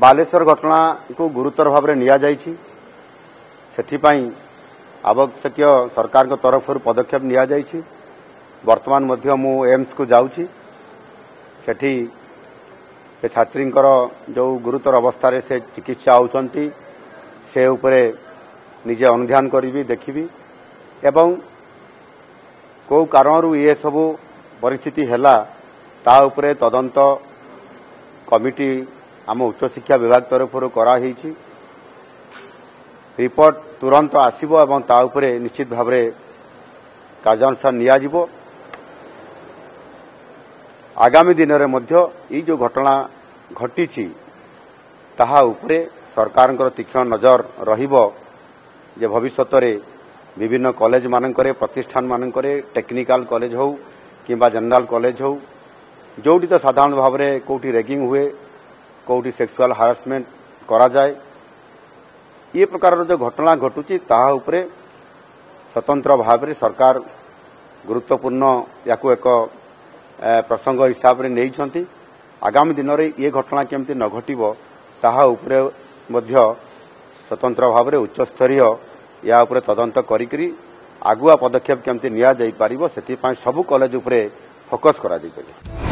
बालेश्वर घटना को गुरुतर भाव में नि आवश्यक सरकार तरफ पदक्षेप नि वर्तमान मु एम्स को जाऊँगी से छात्री जो गुरुतर अवस्था रे से चिकित्सा होती से उपरे निजे अनुध्यान करी देखी एवं कौ कारण ये सब परिस्थिति हैला ता उपरे तदंत कमिटी आम उच्च शिक्षा विभाग तरफ कराही रिपोर्ट तुरंत आसीबो एवं ता उपरे निश्चित भाव में कार्यानुष्ठान नियाजिबो। आगामी दिन में मध्य ये जो घटना घटी ताहा उपरे सरकार तीक्ष्ण नजर रहिबो जे भविष्य में विभिन्न कॉलेज मानकरे प्रतिष्ठान मानकरे टेक्निकल कॉलेज हो किंबा जनरल कॉलेज हो जोटी तो साधारण भाव में कोठी रैगिंग हुए कोठी सेक्सुअल हारासमेंट करा जाए ये प्रकार जो घटना घटुची ताहा उपरे स्वतंत्र भाव में सरकार गुरुत्वपूर्ण याकू एक प्रसंग हिसाब से नहीं आगामी दिन में ये घटना केमती न घटिबो ताहा उपरे मध्य स्वतंत्र भाव में उच्च स्तरीय या उपरे तदंत करी आगुआ पदक्षेप केमती निया जाई पारिबो सेति सबु कॉलेज उपरे फोकस करा जाई पारिबो।